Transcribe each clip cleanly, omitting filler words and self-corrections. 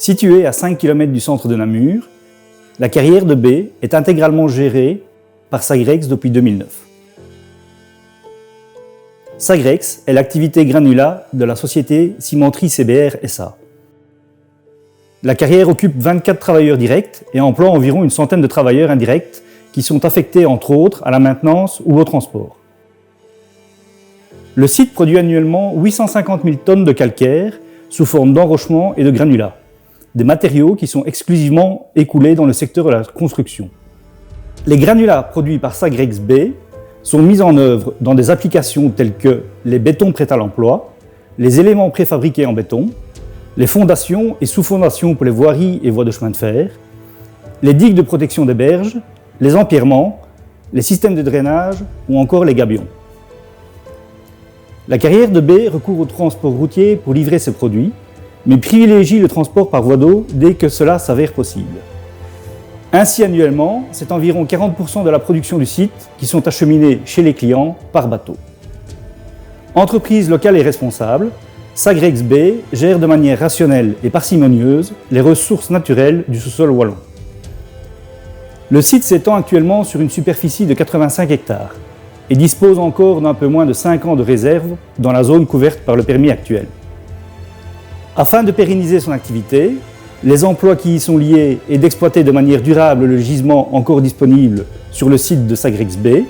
Située à 5 km du centre de Namur, la carrière de B est intégralement gérée par Sagrex depuis 2009. Sagrex est l'activité granulat de la société Cimenterie CBR SA. La carrière occupe 24 travailleurs directs et emploie environ une centaine de travailleurs indirects qui sont affectés entre autres à la maintenance ou au transport. Le site produit annuellement 850 000 tonnes de calcaire sous forme d'enrochement et de granulats, des matériaux qui sont exclusivement écoulés dans le secteur de la construction. Les granulats produits par Sagrex B sont mis en œuvre dans des applications telles que les bétons prêts à l'emploi, les éléments préfabriqués en béton, les fondations et sous-fondations pour les voiries et voies de chemin de fer, les digues de protection des berges, les empierrements, les systèmes de drainage ou encore les gabions. La carrière de B recourt au transport routier pour livrer ses produits, mais privilégie le transport par voie d'eau dès que cela s'avère possible. Ainsi, annuellement, c'est environ 40% de la production du site qui sont acheminés chez les clients par bateau. Entreprise locale et responsable, Sagrex B gère de manière rationnelle et parcimonieuse les ressources naturelles du sous-sol wallon. Le site s'étend actuellement sur une superficie de 85 hectares et dispose encore d'un peu moins de 5 ans de réserve dans la zone couverte par le permis actuel. Afin de pérenniser son activité, les emplois qui y sont liés et d'exploiter de manière durable le gisement encore disponible sur le site de Sagrex B,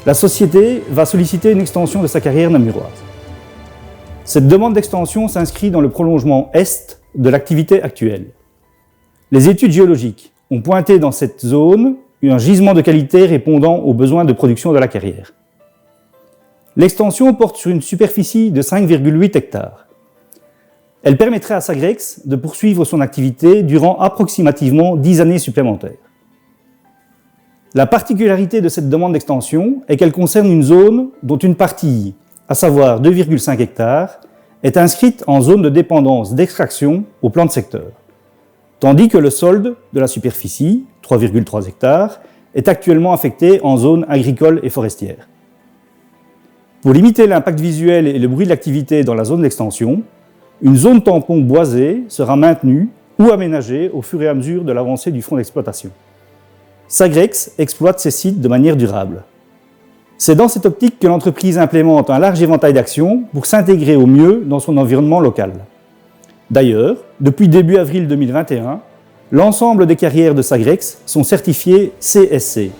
la société va solliciter une extension de sa carrière namuroise. Cette demande d'extension s'inscrit dans le prolongement est de l'activité actuelle. Les études géologiques ont pointé dans cette zone un gisement de qualité répondant aux besoins de production de la carrière. L'extension porte sur une superficie de 5,8 hectares. Elle permettrait à Sagrex de poursuivre son activité durant approximativement 10 années supplémentaires. La particularité de cette demande d'extension est qu'elle concerne une zone dont une partie, à savoir 2,5 hectares, est inscrite en zone de dépendance d'extraction au plan de secteur, tandis que le solde de la superficie, 3,3 hectares, est actuellement affecté en zone agricole et forestière. Pour limiter l'impact visuel et le bruit de l'activité dans la zone d'extension, une zone tampon boisée sera maintenue ou aménagée au fur et à mesure de l'avancée du fonds d'exploitation. Sagrex exploite ces sites de manière durable. C'est dans cette optique que l'entreprise implémente un large éventail d'actions pour s'intégrer au mieux dans son environnement local. D'ailleurs, depuis début avril 2021, l'ensemble des carrières de Sagrex sont certifiées CSC,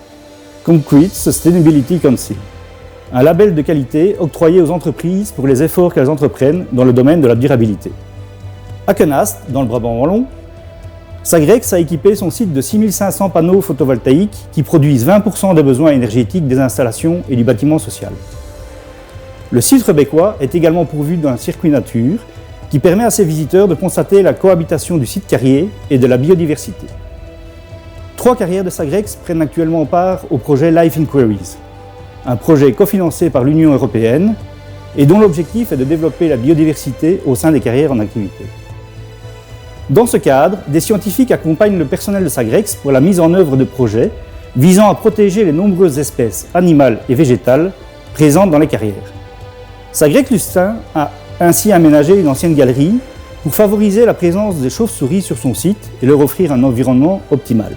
Concrete Sustainability Council, un label de qualité octroyé aux entreprises pour les efforts qu'elles entreprennent dans le domaine de la durabilité. À Quenast, dans le Brabant wallon, Sagrex a équipé son site de 6500 panneaux photovoltaïques qui produisent 20% des besoins énergétiques des installations et du bâtiment social. Le site rebecquois est également pourvu d'un circuit nature qui permet à ses visiteurs de constater la cohabitation du site carrier et de la biodiversité. 3 carrières de Sagrex prennent actuellement part au projet Life Inquiries, un projet cofinancé par l'Union européenne et dont l'objectif est de développer la biodiversité au sein des carrières en activité. Dans ce cadre, des scientifiques accompagnent le personnel de Sagrex pour la mise en œuvre de projets visant à protéger les nombreuses espèces animales et végétales présentes dans les carrières. Sagrex Lustin a ainsi aménagé une ancienne galerie pour favoriser la présence des chauves-souris sur son site et leur offrir un environnement optimal.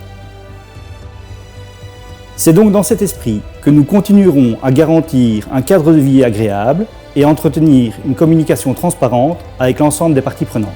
C'est donc dans cet esprit que nous continuerons à garantir un cadre de vie agréable et à entretenir une communication transparente avec l'ensemble des parties prenantes.